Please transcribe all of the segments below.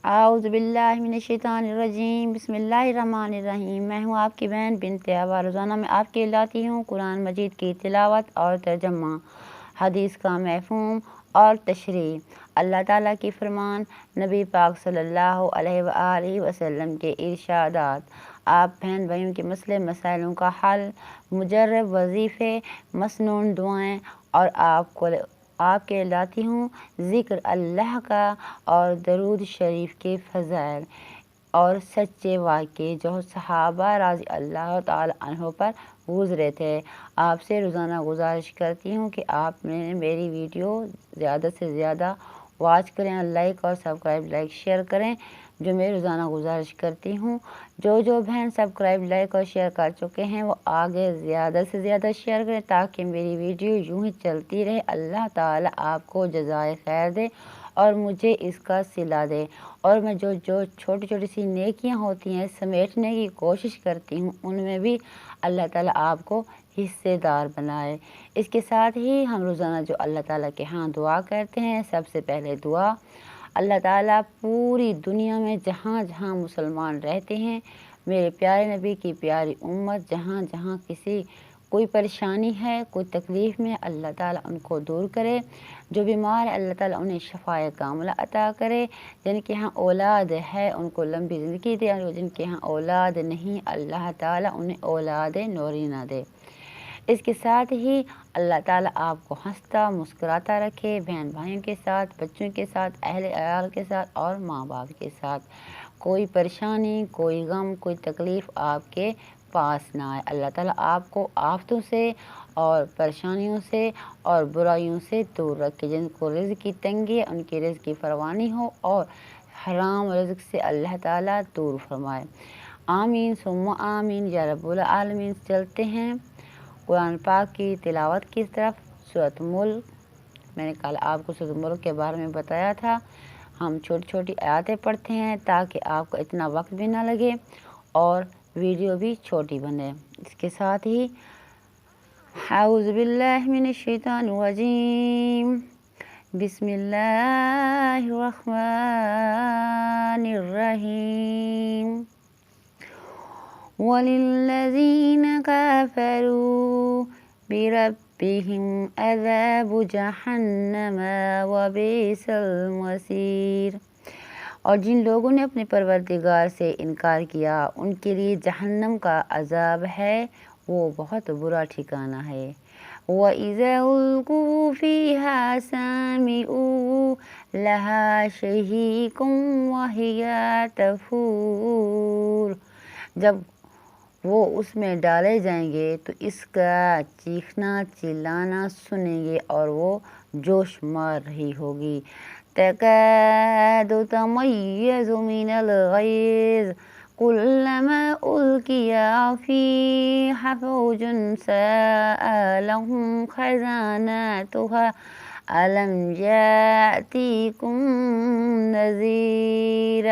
اعوذ باللہ من الشیطان الرجیم، بسم اللہ الرحمن الرحیم۔ میں ہوں آپ کی بہن بنت ابا۔ روزانہ میں آپ کے لاتی ہوں قرآن مجید کی تلاوت اور ترجمہ، حدیث کا مفہوم اور تشریح، اللہ تعالیٰ کی فرمان، نبی پاک صلی اللہ علیہ وآلہ وسلم کے ارشادات، آپ بہن بھائیوں کے مسئلے مسائلوں کا حل، مجرب وظیفے، مسنون دعائیں، اور آپ کے لاتی ہوں ذکر اللہ کا اور درود شریف کے فضائل اور سچے واقعے جو صحابہ رضی اللہ تعالی عنہ پر گزرے تھے۔ آپ سے روزانہ گزارش کرتی ہوں کہ آپ میری ویڈیو زیادہ سے زیادہ واچ کریں اور لائک اور سبسکرائب شیئر کریں، جو میں روزانہ گزارش کرتی ہوں۔ جو بہن سبسکرائب لائک اور شیئر کر چکے ہیں وہ آگے زیادہ سے زیادہ شیئر کریں تاکہ میری ویڈیو یوں ہی چلتی رہے۔ اللہ تعالیٰ آپ کو جزائے خیر دے اور مجھے اس کا صلہ دے، اور میں جو چھوٹی چھوٹی سی نیکیاں ہوتی ہیں سمیٹنے کی کوشش کرتی ہوں ان میں بھی اللہ تعالیٰ آپ کو حصے دار بنائے۔ اس کے ساتھ ہی ہم روزانہ جو اللہ تعالیٰ کے ہاں دعا کرتے ہیں، سب سے پہلے دعا، اللہ تعالیٰ پوری دنیا میں جہاں جہاں مسلمان رہتے ہیں، میرے پیارے نبی کی پیاری امت جہاں جہاں کوئی پریشانی ہے، کوئی تکلیف میں، اللہ تعالیٰ ان کو دور کرے۔ جو بیمار ہے اللہ تعالیٰ انہیں شفائے کاملہ عطا کرے۔ جن کے ہاں اولاد ہے ان کو لمبی زندگی دے، اور جن کے ہاں اولاد نہیں اللہ تعالیٰ انہیں اولاد نورینہ دے۔ اس کے ساتھ ہی اللہ تعالیٰ آپ کو ہنستا مسکراتا رکھے، بہن بھائیوں کے ساتھ، بچوں کے ساتھ، اہل عیال کے ساتھ اور ماں باپ کے ساتھ۔ کوئی پریشانی، کوئی غم، کوئی تکلیف آپ کے پاس نہ آئے۔ اللہ تعالیٰ آپ کو آفتوں سے اور پریشانیوں سے اور برائیوں سے دور رکھے۔ جن کو رزق کی تنگی ہے ان کی رزق کی فراوانی ہو اور حرام رزق سے اللہ تعالیٰ دور فرمائے۔ آمین ثم آمین یا رب العالمین۔ چلتے ہیں قرآن پاک کی تلاوت کی طرف۔ سورۃ ملک، میں نے کل آپ کو سورۃ ملک کے بارے میں بتایا تھا۔ ہم چھوٹی چھوٹی آیاتیں پڑھتے ہیں تاکہ آپ کو اتنا وقت بھی نہ لگے اور ویڈیو بھی چھوٹی بنے۔ اس کے ساتھ ہی اعوذ باللہ من الشیطان الرجیم، بسم اللہ الرحمن الرحیم۔ وَلِلَّذِينَ كَفَرُوا بِرَبِّهِمْ عَذَابُ جَهَنَّمَ وَبِئْسَ الْمَصِيرُ۔ اور جن لوگوں نے اپنے پروردگار سے انکار کیا ان کے لیے جہنم کا عذاب ہے، وہ بہت برا ٹھکانہ ہے۔ وَإِذَا أُلْقُوا فِيهَا سَمِعُوا لَهَا شَهِيقًا وَهِيَ تَفُورُ۔ جب وہ اس میں ڈالے جائیں گے تو اس کا چیخنا چلانا سنیں گے اور وہ جوش مار رہی ہوگی۔ تَكَادُ تَمَيَّزُ مِنَ الْغَيْظِ كُلَّمَا أُلْقِيَ فِيهَا فَوْجٌ سَأَلَهُمْ خَزَنَتُهَا أَلَمْ يَأْتِكُمْ نَذِيرٌ۔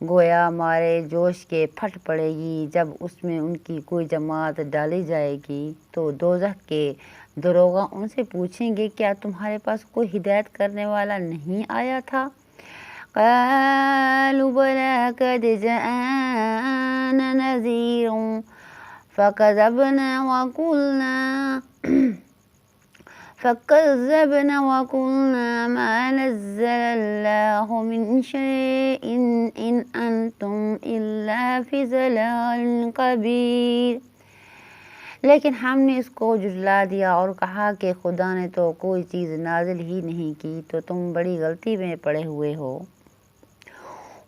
گویا مارے جوش کے پھٹ پڑے گی جب اس میں ان کی کوئی جماعت ڈالی جائے گی تو دوزخ کے داروغہ ان سے پوچھیں گے کیا تمہارے پاس کوئی ہدایت کرنے والا نہیں آیا تھا؟ قالوا بلی قد جاءنا نذیر فكذبنا وقلنا ما نزل الله من شيء إن أنتم إلا في ضلال كبير۔ لیکن ہم نے اس کو جھٹلا دیا اور کہا کہ خدا نے تو کوئی چیز نازل ہی نہیں کی، تو تم بڑی غلطی میں پڑے ہوئے ہو۔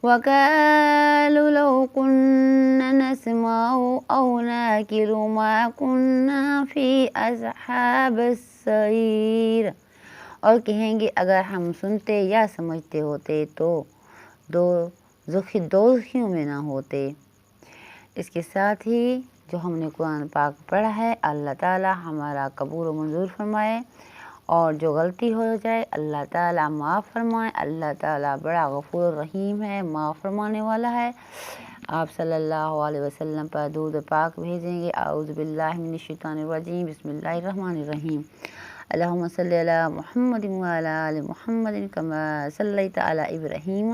وَقَالُوا لَوْ كُنَّا نَسْمَعُ أَوْ نَعْقِلُ مَا كُنَّا فِي أَصْحَابِ السَّعِيرِ۔ اور کہیں گے اگر ہم سنتے یا سمجھتے ہوتے تو دوزخیوں میں نہ ہوتے۔ اس کے ساتھ ہی جو ہم نے قرآن پاک پڑھا ہے اللہ تعالیٰ ہمارا قبول و منظور فرمائے، اور جو غلطی ہو جائے اللہ تعالیٰ معاف فرمائے۔ اللہ تعالیٰ بڑا غفور الرحیم ہے، معاف فرمانے والا ہے۔ آپ صلی اللہ علیہ وسلم پر درود پاک بھیجیں گے۔ اعوذ باللہ من الشیطان الرجیم، بسم اللہ الرحمن الرحیم۔ اللہم صلی علی محمد وعلی آل محمد کما صلیت علی ابراہیم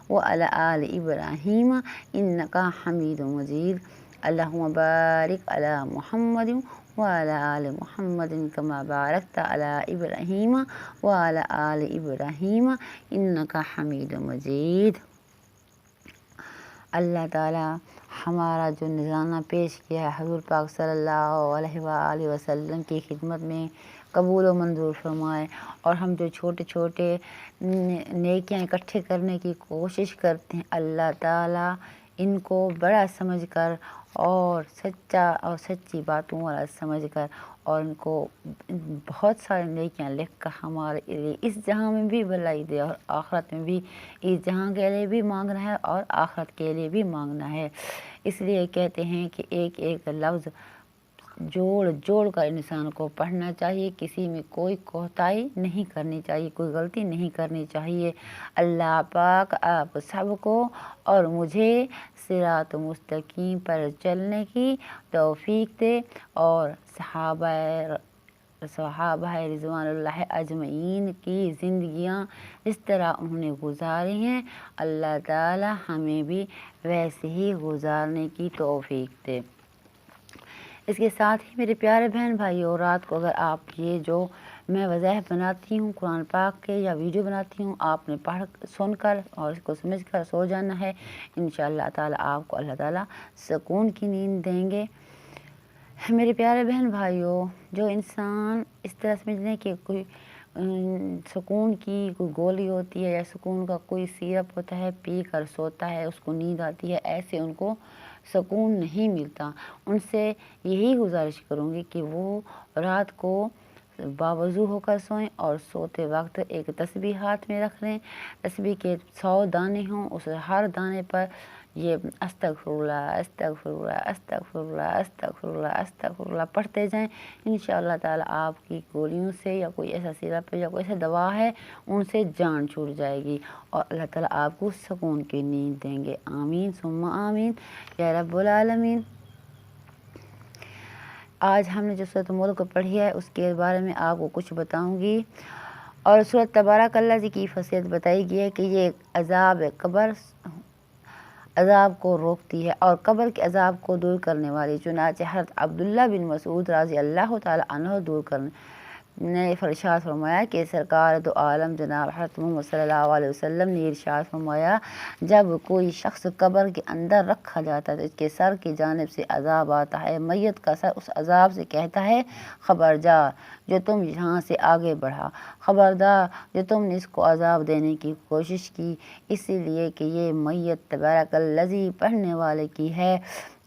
وعلی آل ابراہیم انک حمید مجید اللہم بارک علی محمد وعلی آل محمد کما بارکت علی ابراہیم وعلی آل ابراہیم انک حمید مجید۔ اللہ تعالیٰ ہمارا جو نذرانہ پیش کیا ہے حضور پاک صلی اللہ علیہ وآلہ وسلم کی خدمت میں قبول و منظور فرمائے، اور ہم جو چھوٹے چھوٹے نیکیاں اکٹھے کرنے کی کوشش کرتے ہیں، اللہ تعالیٰ ان کو بڑا سمجھ کر اور سچا اور سچی باتوں والا سمجھ کر، اور ان کو بہت سارے نیکیاں لکھ کر ہمارے لیے اس جہاں میں بھی بھلائی دے اور آخرت میں بھی، اس جہاں کے لیے بھی مانگنا ہے اور آخرت کے لیے بھی مانگنا ہے۔ اس لیے کہتے ہیں کہ ایک ایک لفظ جوڑ جوڑ کر انسان کو پڑھنا چاہیے، کسی میں کوئی کوتاہی نہیں کرنی چاہیے، کوئی غلطی نہیں کرنی چاہیے۔ اللہ پاک آپ سب کو اور مجھے صراط مستقیم پر چلنے کی توفیق دے، اور صحابہ رضوان اللہ اجمعین کی زندگیاں جس طرح انہوں نے گزاری ہیں، اللہ تعالی ہمیں بھی ویسے ہی گزارنے کی توفیق دے۔ اس کے ساتھ ہی میرے پیارے بہن بھائیوں، رات کو اگر آپ یہ جو میں وضاحت بناتی ہوں قرآن پاک کے یا ویڈیو بناتی ہوں، آپ نے پڑھ سن کر اور اس کو سمجھ کر سو جانا ہے، انشاءاللہ تعالیٰ آپ کو اللہ تعالیٰ سکون کی نیند دیں گے۔ میرے پیارے بہن بھائیوں، جو انسان اس طرح سمجھ لیں کہ کوئی سکون کی کوئی گولی ہوتی ہے یا سکون کا کوئی سیرپ ہوتا ہے، پی کر سوتا ہے اس کو نیند آتی ہے، ایسے ان کو سکون نہیں ملتا۔ ان سے یہی گزارش کروں گی کہ وہ رات کو باوضو ہو کر سوئیں، اور سوتے وقت ایک تسبیح ہاتھ میں رکھ لیں۔ تسبیح کے 100 دانے ہوں، اس ہر دانے پر یہ استغفر اللہ استغفر اللہ استغفر اللہ استغفر اللہ استغفر اللہ پڑھتے جائیں۔ انشاءاللہ تعالیٰ آپ کی گولیوں سے یا کوئی ایسا سیرپ یا کوئی ایسا دوا ہے ان سے جان چھوٹ جائے گی، اور اللہ تعالیٰ آپ کو سکون کی نیند دیں گے۔ آمین ثم آمین یا رب العالمین۔ آج ہم نے جو سورۃ ملک پڑھی ہے اس کے بارے میں آپ کو کچھ بتاؤں گی، اور سورۃ تبارک الذی کی خاصیت بتائی گئی ہے کہ یہ عذاب قبر عذاب کو روکتی ہے اور قبر کے عذاب کو دور کرنے والی، چنانچہ حضرت عبداللہ بن مسعود رضی اللہ تعالیٰ عنہ دور کرنے نے ارشاد فرمایا کہ سرکار دو عالم جناب حضرت محمد صلی اللہ علیہ وسلم نے ارشاد فرمایا، جب کوئی شخص قبر کے اندر رکھا جاتا ہے تو اس کے سر کی جانب سے عذاب آتا ہے، میت کا سر اس عذاب سے کہتا ہے، خبردار جو تم یہاں سے آگے بڑھا، خبردار جو تم نے اس کو عذاب دینے کی کوشش کی، اسی لیے کہ یہ میت تبارک الذی پڑھنے والے کی ہے،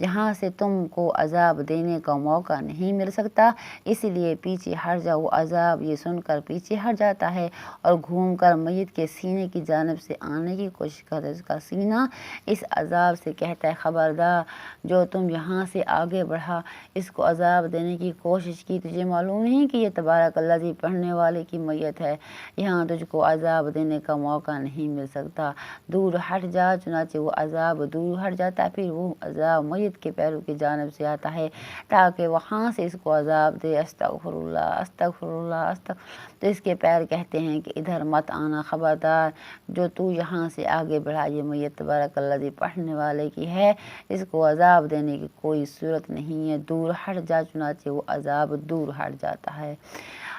جہاں سے تم کو عذاب دینے کا موقع نہیں مل سکتا، اس لیے پیچھے ہٹ جاؤ۔ وہ عذاب یہ سن کر پیچھے ہٹ جاتا ہے اور گھوم کر میت کے سینے کی جانب سے آنے کی کوشش کرتا ہے، اس کا سینہ اس عذاب سے کہتا ہے، خبردار جو تم یہاں سے آگے بڑھا، اس کو عذاب دینے کی کوشش کی، تجھے معلوم نہیں کہ یہ تبارک الذی پڑھنے والے کی میت ہے، یہاں تجھ کو عذاب دینے کا موقع نہیں مل سکتا، دور ہٹ جا۔ چنانچہ وہ عذاب دور ہٹ جاتا ہے، پھر وہ عذاب میت کے پیروں کی جانب سے آتا ہے تاکہ وہاں سے اس کو عذاب دے، استغفر اللہ استغفر اللہ استغفر۔ تو اس کے پیر کہتے ہیں کہ ادھر مت آنا، خبردار جو تو یہاں سے آگے بڑھا، یہ میت تبارک الذی پڑھنے والے کی ہے، اس کو عذاب دینے کی کوئی صورت نہیں ہے، دور ہٹ جا۔ چنانچہ وہ عذاب دور ہٹ جاتا ہے۔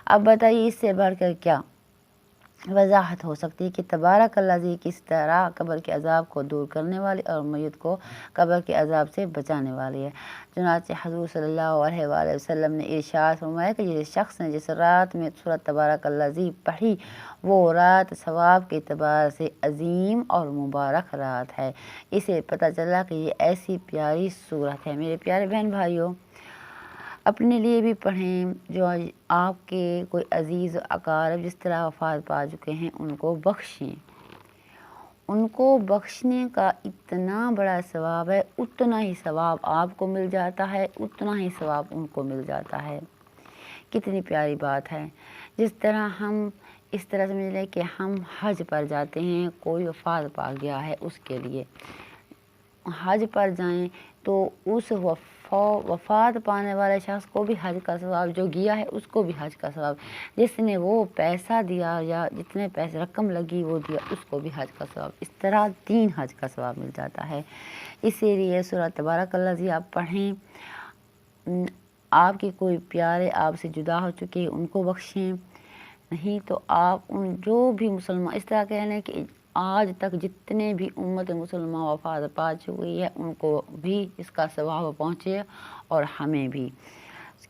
اب بتائیے اس سے بڑھ کر کیا وضاحت ہو سکتی ہے کہ تبارک الذی کس طرح قبر کے عذاب کو دور کرنے والی اور میت کو قبر کے عذاب سے بچانے والی ہے۔ چنانچہ حضور صلی اللہ علیہ وآلہ وسلم نے ارشاد فرمایا کہ جس شخص نے جس رات میں سورۃ تبارک الذی پڑھی، وہ رات ثواب کے اعتبار سے عظیم اور مبارک رات ہے۔ اسے پتہ چلا کہ یہ ایسی پیاری سورت ہے۔ میرے پیارے بہن بھائیوں، اپنے لیے بھی پڑھیں، جو آپ کے کوئی عزیز و اقارب جس طرح وفات پا چکے ہیں ان کو بخشیں، ان کو بخشنے کا اتنا بڑا ثواب ہے، اتنا ہی ثواب آپ کو مل جاتا ہے، اتنا ہی ثواب ان کو مل جاتا ہے۔ کتنی پیاری بات ہے۔ جس طرح ہم اس طرح سمجھ لیں کہ ہم حج پر جاتے ہیں، کوئی وفات پا گیا ہے، اس کے لیے حج پر جائیں تو اس وفات پانے والے شخص کو بھی حج کا ثواب، جو گیا ہے اس کو بھی حج کا ثواب، جس نے وہ پیسہ دیا یا جتنے پیسے رقم لگی وہ دیا اس کو بھی حج کا ثواب، اس طرح 3 حج کا ثواب مل جاتا ہے۔ اسی لیے سورہ تبارک الذی آپ پڑھیں، آپ کے کوئی پیارے آپ سے جدا ہو چکے ان کو بخشیں، نہیں تو آپ ان جو بھی مسلمان، اس طرح کہہ لیں کہ آج تک جتنے بھی امت مسلمان وفات پا چکی ہے ان کو بھی اس کا ثواب پہنچے اور ہمیں بھی۔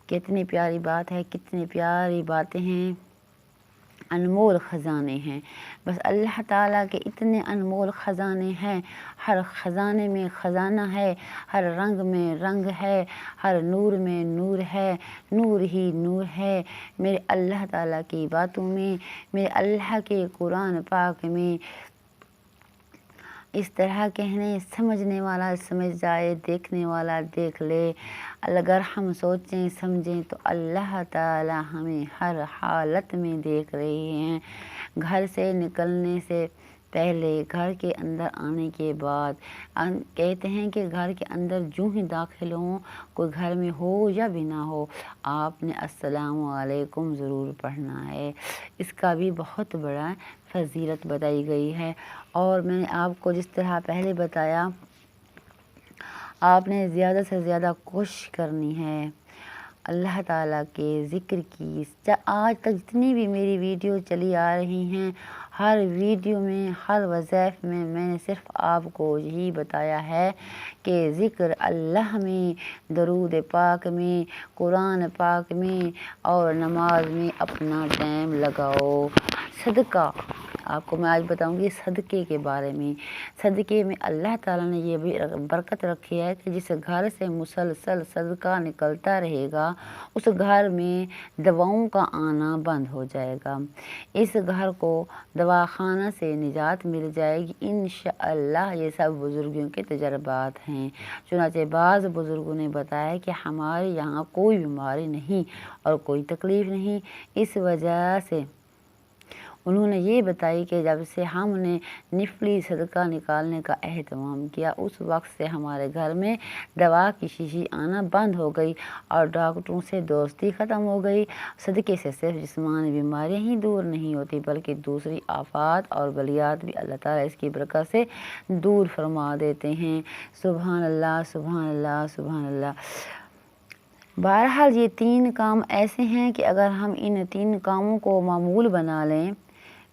کتنی پیاری بات ہے، کتنی پیاری باتیں ہیں، انمول خزانے ہیں۔ بس اللہ تعالیٰ کے اتنے انمول خزانے ہیں، ہر خزانے میں خزانہ ہے، ہر رنگ میں رنگ ہے، ہر نور میں نور ہے، نور ہی نور ہے میرے اللہ تعالیٰ کی باتوں میں، میرے اللہ کے قرآن پاک میں۔ اس طرح کہنے سمجھنے والا سمجھ جائے، دیکھنے والا دیکھ لے۔ اگر ہم سوچیں سمجھیں تو اللہ تعالیٰ ہمیں ہر حالت میں دیکھ رہے ہیں، گھر سے نکلنے سے پہلے، گھر کے اندر آنے کے بعد۔ کہتے ہیں کہ گھر کے اندر جو ہی داخل ہوں، کوئی گھر میں ہو یا بھی نہ ہو، آپ نے السلام علیکم ضرور پڑھنا ہے۔ اس کا بھی بہت بڑا فضیلت بتائی گئی ہے۔ اور میں نے آپ کو جس طرح پہلے بتایا، آپ نے زیادہ سے زیادہ کوشش کرنی ہے اللہ تعالیٰ کے ذکر کی۔ آج تک جتنی بھی میری ویڈیو چلی آ رہی ہیں، ہر ویڈیو میں، ہر وظائف میں میں نے صرف آپ کو یہی بتایا ہے کہ ذکر اللہ میں، درود پاک میں، قرآن پاک میں اور نماز میں اپنا ٹائم لگاؤ۔ صدقہ، آپ کو میں آج بتاؤں گی صدقے کے بارے میں۔ صدقے میں اللہ تعالیٰ نے یہ بھی برکت رکھی ہے کہ جس گھر سے مسلسل صدقہ نکلتا رہے گا اس گھر میں دواؤں کا آنا بند ہو جائے گا، اس گھر کو دواخانہ سے نجات مل جائے گی انشاءاللہ۔ یہ سب بزرگوں کے تجربات ہیں۔ چنانچہ بعض بزرگوں نے بتایا کہ ہمارے یہاں کوئی بیماری نہیں اور کوئی تکلیف نہیں، اس وجہ سے انہوں نے یہ بتائی کہ جب سے ہم نے نفلی صدقہ نکالنے کا اہتمام کیا اس وقت سے ہمارے گھر میں دوا کی شیشی آنا بند ہو گئی اور ڈاکٹروں سے دوستی ختم ہو گئی۔ صدقے سے صرف جسمانی بیماریاں ہی دور نہیں ہوتی بلکہ دوسری آفات اور بلیات بھی اللہ تعالیٰ اس کی برکت سے دور فرما دیتے ہیں۔ سبحان اللہ، سبحان اللہ، سبحان اللہ۔ بہرحال یہ 3 کام ایسے ہیں کہ اگر ہم ان 3 کاموں کو معمول بنا لیں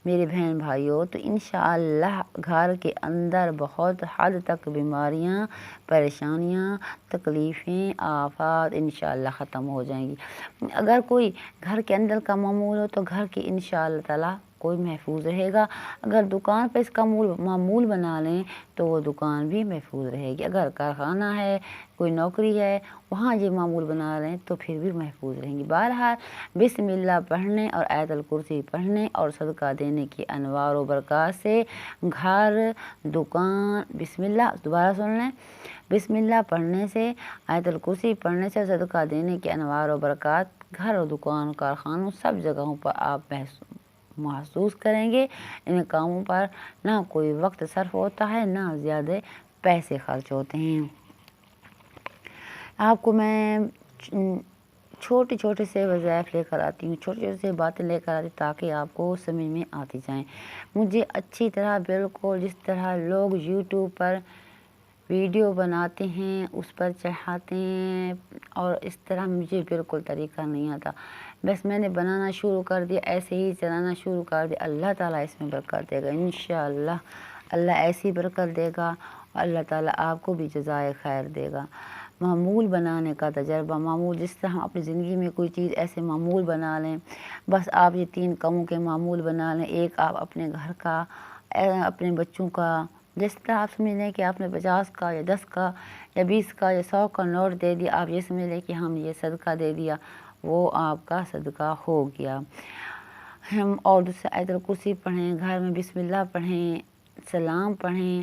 میرے بہن بھائیوں تو انشاءاللہ گھر کے اندر بہت حد تک بیماریاں، پریشانیاں، تکلیفیں، آفات انشاءاللہ ختم ہو جائیں گی۔ اگر کوئی گھر کے اندر کا معمول ہو تو گھر کی انشاءاللہ تعالیٰ کوئی محفوظ رہے گا۔ اگر دکان پہ اس کا معمول بنا لیں تو وہ دکان بھی محفوظ رہے گی۔ اگر کارخانہ ہے، کوئی نوکری ہے، وہاں یہ معمول بنا لیں تو پھر بھی محفوظ رہیں گی۔ بہرحال بسم اللہ پڑھنے اور آیت الکرسی پڑھنے اور صدقہ دینے کی انوار و برکات سے گھر، دکان، بسم اللہ دوبارہ سن لیں، بسم اللہ پڑھنے سے، آیت الکرسی پڑھنے سے، صدقہ دینے کی انوار و برکات گھر اور دکان، کارخانوں سب جگہوں پر آپ محسوس کریں گے۔ ان کاموں پر نہ کوئی وقت صرف ہوتا ہے، نہ زیادہ پیسے خرچ ہوتے ہیں۔ آپ کو میں چھوٹے چھوٹے سے وظائف لے کر آتی ہوں، چھوٹے چھوٹے سے باتیں لے کر آتی ہوں تاکہ آپ کو سمجھ میں آتی جائیں۔ مجھے اچھی طرح بالکل جس طرح لوگ یوٹیوب پر ویڈیو بناتے ہیں اس پر چڑھاتے ہیں اور اس طرح مجھے بالکل طریقہ نہیں آتا، بس میں نے بنانا شروع کر دیا، ایسے ہی چلانا شروع کر دیا۔ اللہ تعالیٰ اس میں برکت دے گا انشاءاللہ، اللہ ایسی برکت دے گا اور اللہ تعالیٰ آپ کو بھی جزائے خیر دے گا۔ معمول بنانے کا تجربہ، معمول جس طرح ہم اپنی زندگی میں کوئی چیز ایسے معمول بنا لیں، بس آپ یہ 3 کاموں کے معمول بنا لیں۔ ایک آپ اپنے گھر کا، اپنے بچوں کا، جس طرح آپ سمجھ لیں کہ آپ نے 50 کا یا 10 کا یا 20 کا یا 100 کا نوٹ دے دیا، آپ یہ سمجھ لیں کہ ہم یہ صدقہ دے دیا، وہ آپ کا صدقہ ہو گیا۔ ہم اور دوسرے آیت الکرسی پڑھیں، گھر میں بسم اللہ پڑھیں، سلام پڑھیں،